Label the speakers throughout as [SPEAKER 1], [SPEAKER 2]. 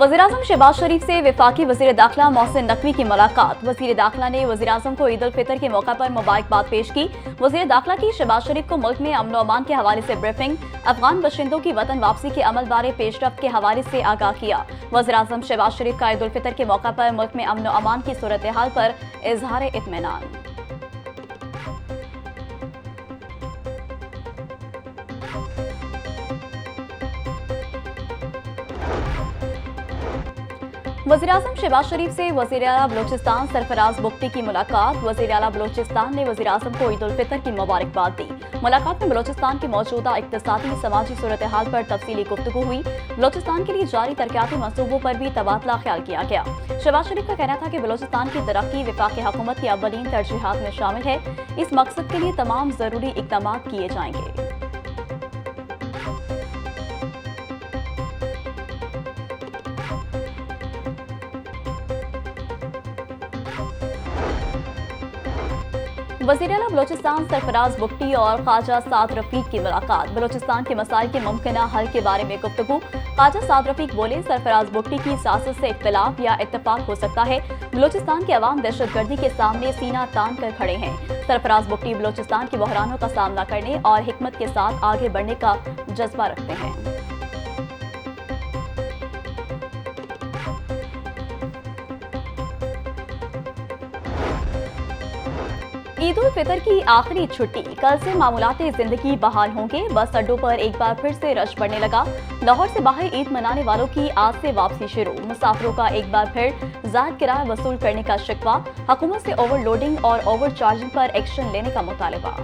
[SPEAKER 1] वज़ीर-ए-आज़म शहबाज शरीफ से वफाकी वज़ीर दाखिला मोहसिन नकवी की मुलाकात। वज़ीर दाखिला ने वज़ीर-ए-आज़म को ईद उल फितर के मौका पर मुबारकबाद पेश की। वज़ीर दाखिला की शहबाज शरीफ को मुल्क में अमन और अमान के हवाले से ब्रीफिंग, अफगान बशिंदों की वतन वापसी के अमल बारे पेशरफ्त के हवाले से आगाह किया। वज़ीर-ए-आज़म शहबाज शरीफ का ईद उल फितर के मौका पर मुल्क में अमन और अमान की सूरत हाल पर इजहार इत्मीनान। वज़ीर-ए-आज़म शहबाज शरीफ से वज़ीर आला बलोचिस्तान सरफराज बुख्ती की मुलाकात। वज़ीर आला बलोचिस्तान ने वज़ीर-ए-आज़म को ईद उल फितर की मुबारकबाद दी। मुलाकात में बलोचिस्तान की मौजूदा इक़्तिसादी समाजी सूरत हाल पर तफसीली गुफ्तगू हुई। बलोचिस्तान के लिए जारी तरक्याती मंसूबों पर भी तबादला ख्याल किया गया। शहबाज शरीफ का कहना था कि बलोचिस्तान की तरक्की वफाकी हुकूमत की अव्वलीन तरजीहात में शामिल है। इस मकसद के लिए तमाम ज़रूरी इक़दाम किए जाएंगे। वज़ीर आला बलोचिस्तान सरफराज बुख्ती और ख्वाजा साद रफीक की मुलाकात। बलोचिस्तान के मसाइल के मुमकिना हल के बारे में गुफ्तगू। ख्वाजा साद रफीक बोले, सरफराज बुख्ती की सियासत से इख्तिलाफ या इत्तफाक हो सकता है। बलोचिस्तान के अवाम दहशतगर्दी के सामने सीना तान कर खड़े हैं। सरफराज बुख्ती बलोचिस्तान के बहरानों का सामना करने और हिकमत के साथ आगे बढ़ने का जज्बा रखते हैं। ईद उल फितर की आखिरी छुट्टी, कल से मामूलाते जिंदगी बहाल होंगे। बस अड्डों पर एक बार फिर से रश बढ़ने लगा। लाहौर से बाहर ईद मनाने वालों की आज से वापसी शुरू। मुसाफिरों का एक बार फिर ज़ायद किराया वसूल करने का शिकवा। हुकूमत से ओवरलोडिंग और ओवर चार्जिंग पर एक्शन लेने का मुतालबा।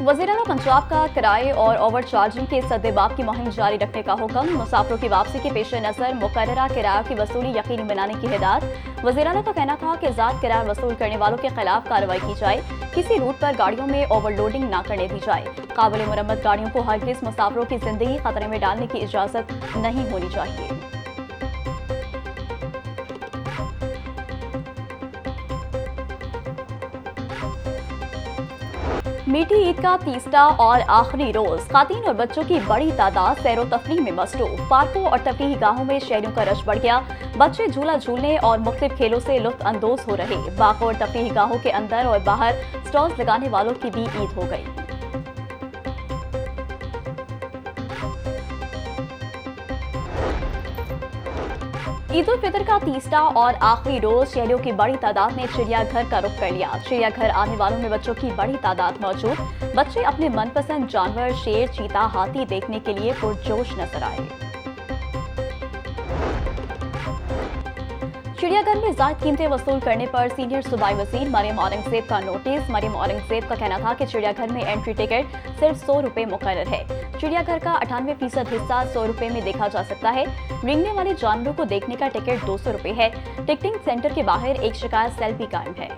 [SPEAKER 1] वज़ीर आला पंजाब का किराए और ओवर चार्जिंग के सद्देबाब की मुहिम जारी रखने का हुक्म। मुसाफिरों की वापसी के पेश नज़र मुकर्ररा किराया की वसूली यकीनी बनाने की हिदायत। वज़ीर आला का कहना था कि ज़ायद किराया वसूल करने वालों के खिलाफ कार्रवाई की जाए। किसी रूट पर गाड़ियों में ओवरलोडिंग न करने दी जाए। काबिल मुरम्मत गाड़ियों को हरगिज़ मुसाफिरों की जिंदगी खतरे में डालने की इजाज़त नहीं होनी चाहिए। मीठी ईद का तीसरा और आखिरी रोज खातीन और बच्चों की बड़ी तादाद सैरो तफरीह में मसरूफ। पार्कों और तफरीही गाहों में शहरियों का रश बढ़ गया। बच्चे झूला झूलने और मुख्तलिफ खेलों से लुत्फ अंदोज हो रहे। बाग और तफरीही गाहों के अंदर और बाहर स्टॉल्स लगाने वालों की भी ईद हो गई। ईद उल फितर का तीसरा और आखिरी रोज शहरियों की बड़ी तादाद ने चिड़ियाघर का रुख कर लिया। चिड़ियाघर आने वालों में बच्चों की बड़ी तादाद मौजूद। बच्चे अपने मनपसंद जानवर शेर, चीता, हाथी देखने के लिए पुरजोश नजर आए। चिड़ियाघर में ज़ायद कीमतें वसूल करने पर सीनियर सूबाई वज़ीर मरियम औरंगज़ेब का नोटिस। मरियम औरंगज़ेब का कहना था कि चिड़ियाघर में एंट्री टिकट सिर्फ 100 रुपए मुकर्रर है। चिड़ियाघर का 98% हिस्सा 100 रुपए में देखा जा सकता है। रेंगने वाले जानवरों को देखने का टिकट 200 रुपए है। टिकटिंग सेंटर के बाहर एक शिकायत सेल भी कायम है।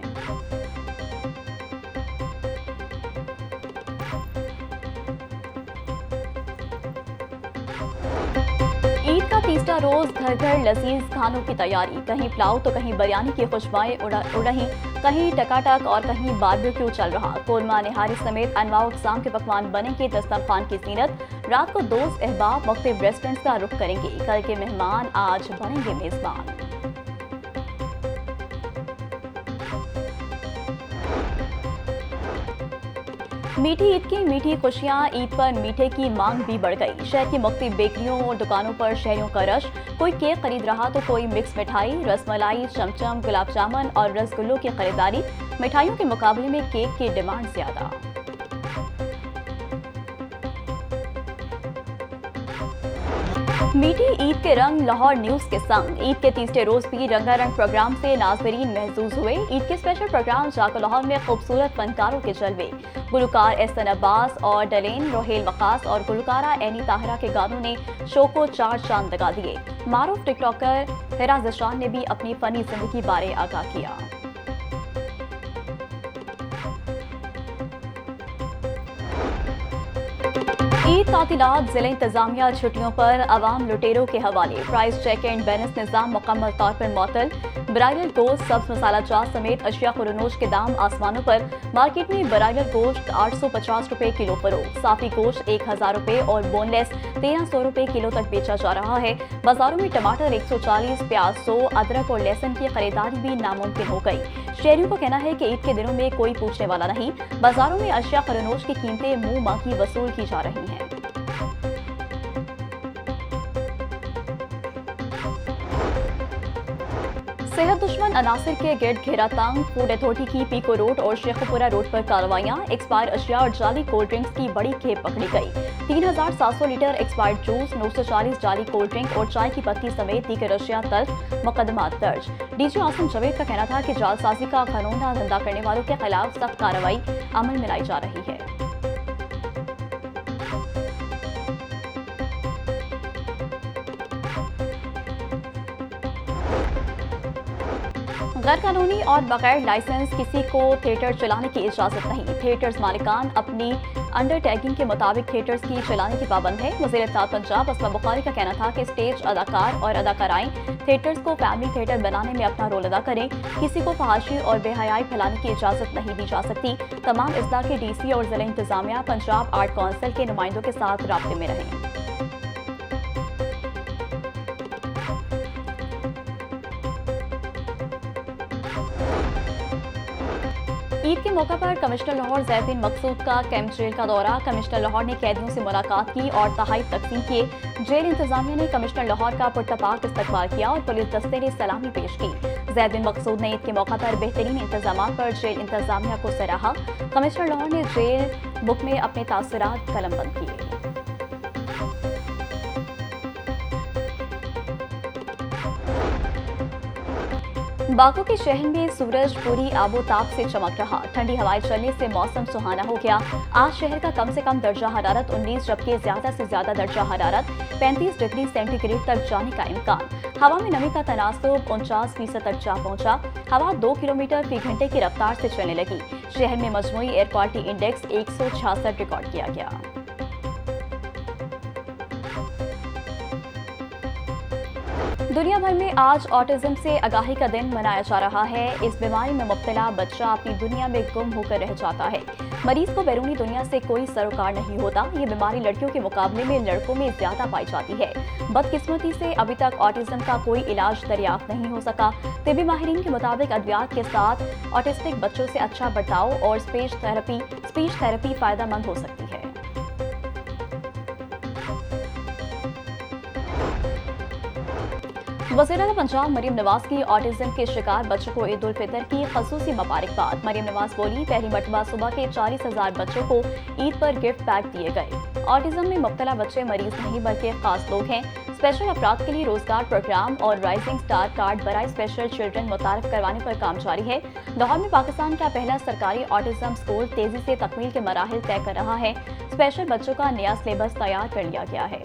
[SPEAKER 1] ईद का तीसरा रोज घर घर लजीज खानों की तैयारी। कहीं पुलाव तो कहीं बिरयानी की खुशबुएं उड़ रही, कहीं टकाटक और कहीं बारबेक्यू चल रहा। कोरमा, निहारी समेत अनवाउ अक़साम के पकवान बनेंगे दस्तरखान की ज़ीनत। रात को दोस्त अहबाब मुख्तलिफ रेस्टोरेंट्स का रुख करेंगे। कल के मेहमान आज बनेंगे मेजबान। मीठी ईद की मीठी खुशियां, ईद पर मीठे की मांग भी बढ़ गई। शहर की मुख्तलिफ बेकरियों और दुकानों पर शहरियों का रश। कोई केक खरीद रहा तो कोई मिक्स मिठाई, रसमलाई, चमचम, गुलाब जामुन और रसगुल्लों की खरीदारी। मिठाइयों के मुकाबले में केक की डिमांड ज्यादा। मीठी ईद के रंग लाहौर न्यूज़ के संग। ईद के तीसरे रोज भी रंगारंग प्रोग्राम से नाज़रीन महजूज हुए। ईद के स्पेशल प्रोग्राम जाको लाहौर में खूबसूरत फनकारों के जलवे। गुलकार एहसन अब्बास और डलेन, रोहेल वकास और गुलकारा एनी ताहिरा के गानों ने शो को चार चांद लगा दिए। मारूफ टिकटॉकर हिरा ज़शान ने भी अपनी फनी जिंदगी बारे आगाह किया। ईद तातीलात जिले इंतजामिया छुट्टियों पर अवाम लुटेरों के हवाले। प्राइस चेक एंड बैलेंस निजाम मुकम्मल तौर पर मुअत्तल। ब्रायलर गोश्त, सब्ज मसाला चाट समेत अशिया खुरनोश के दाम आसमानों पर। मार्केट में ब्रायलर गोश्त 850 रुपए किलो फरोख्त, साफी गोश्त 1000 रुपए और बोनलेस 1300 रुपए किलो तक बेचा जा रहा है। बाजारों में टमाटर 140, प्याज 100, अदरक और लहसुन की खरीदारी भी नामुमकिन हो गई। शहरियों का कहना है कि ईद के दिनों में कोई पूछने वाला नहीं। बाजारों में अशिया खुरनोश की कीमतें मुंह मांगी वसूल की जा रही हैं। सेहत दुश्मन अनासिर के गिर्द घेरा तंग। फूड अथॉरिटी की पीको रोड और शेखपुरा रोड पर कार्रवाइयां। एक्सपायर अशिया और जाली कोल्ड ड्रिंक्स की बड़ी खेप पकड़ी गई। 3700 लीटर एक्सपायर्ड जूस, 940 जाली कोल्ड ड्रिंक और चाय की पत्ती समेत दीगर अशिया तल्फ। मुकदमा दर्ज। डीजी आसिम जवेद का कहना था कि जालसाजी का घनौना धंधा करने वालों के खिलाफ सख्त कार्रवाई अमल में लाई जा रही है। गैर कानूनी और बगैर लाइसेंस किसी को थिएटर चलाने की इजाजत नहीं। थिएटर्स मालिकान अपनी अंडरटेकिंग के मुताबिक थिएटर्स की चलाने की पाबंद है। वज़ीर-ए-इत्तेहाद पंजाब असमा बुखारी का कहना था कि स्टेज अदाकार और अदाकाराएं थिएटर्स को फैमिली थिएटर बनाने में अपना रोल अदा करें। किसी को फहाशी और बेहयाई फैलाने की इजाजत नहीं दी जा सकती। तमाम अजला के DC और जिला इंतजामिया पंजाब आर्ट काउंसिल के नुमाइंदों के साथ राब्ते में रहें। ईद के मौका पर कमिश्नर लाहौर ज़ैदीन मकसूद का कैंप जेल का दौरा। कमिश्नर लाहौर ने कैदियों से मुलाकात की और तहाइफ तकसीम किए। जेल इंतजामिया ने कमिश्नर लाहौर का पुरतपाक इस्तकबाल किया और पुलिस दस्ते ने सलामी पेश की। ज़ैदीन मकसूद ने ईद के मौका पर बेहतरीन इंतजाम पर जेल इंतजामिया को सराहा। कमिश्नर लाहौर ने जेल बुक में अपने तासुरात कलमबंद किए। बागों के शहर में सूरज पूरी आबोताब से चमक रहा। ठंडी हवाएं चलने से मौसम सुहाना हो गया। आज शहर का कम से कम दर्जा हरारत 19 जबकि ज्यादा से ज्यादा दर्जा हरारत 35 डिग्री सेंटीग्रेड तक जाने का इम्कान। हवा में नमी का तनासुब 49% तक जा पहुंचा। हवा 2 किलोमीटर फी घंटे की रफ्तार से चलने लगी। शहर में मजमूई एयर क्वालिटी इंडेक्स 166 रिकॉर्ड किया गया। दुनिया भर में आज ऑटिज्म से आगाही का दिन मनाया जा रहा है। इस बीमारी में मुब्तला बच्चा अपनी दुनिया में गुम होकर रह जाता है। मरीज को बैरूनी दुनिया से कोई सरोकार नहीं होता। ये बीमारी लड़कियों के मुकाबले में लड़कों में ज्यादा पाई जाती है। बदकिस्मती से अभी तक ऑटिज्म का कोई इलाज दरियाफ्त नहीं हो सका। तिब्बी माहिरीन के मुताबिक अद्वियात के साथ ऑटिस्टिक बच्चों से अच्छा बर्ताव और स्पीच थेरेपी फायदेमंद हो सकती है। वज़ीर-ए-आला पंजाब मरियम नवाज की ऑटिज्म के शिकार बच्चों को ईद उल फितर की खसूसी मुबारकबाद। मरियम नवाज बोली, पहली मरतबा सुबह के 40,000 बच्चों को ईद पर गिफ्ट पैक दिए गए। ऑटिज्म में मुब्तला बच्चे मरीज नहीं बल्कि खास लोग हैं। स्पेशल अफराद के लिए रोजगार प्रोग्राम और राइजिंग स्टार कार्ड बराए स्पेशल चिल्ड्रन मुतारफ करवाने पर काम जारी है। लाहौर में पाकिस्तान का पहला सरकारी ऑटिज्म स्कूल तेजी से तकमील के मराहिल तय कर रहा है। स्पेशल बच्चों का नया सिलेबस तैयार कर लिया गया है।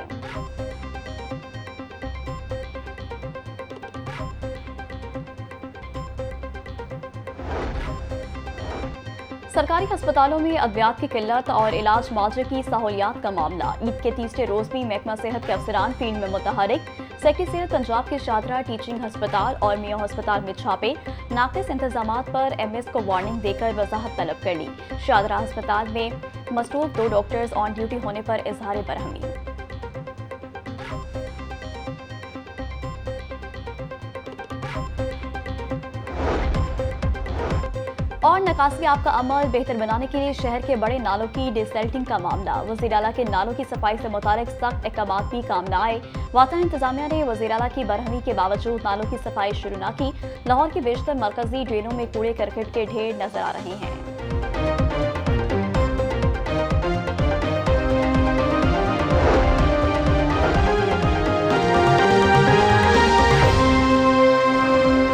[SPEAKER 1] सरकारी अस्पतालों में अद्वियात की किल्लत और इलाज मुआवजे की सहूलियात का मामला। ईद के तीसरे रोज भी महकमा सेहत के अफसरान फील्ड में मुतहरिक। सेक्रेटरी सेहत पंजाब के शादरा टीचिंग अस्पताल और मियो अस्पताल में छापे। नाक़िस इंतजामात पर MS को वार्निंग देकर वजाहत तलब कर ली। शादरा अस्पताल में मसरूफ 2 डॉक्टर्स ऑन ड्यूटी होने पर इजहार बरहमी। और नकासियाब का अमल बेहतर बनाने के लिए शहर के बड़े नालों की डिसल्टिंग का मामला। वज़ीर-ए-आला के नालों की सफाई से मुतालिक सख्त इक़दाम भी काम न आए। वातन इंतजामिया ने वज़ीर-ए-आला की बरहमी के बावजूद नालों की सफाई शुरू न की। लाहौर की बेशतर मरकजी ड्रेनों में कूड़े करकट के ढेर नजर आ रहे हैं।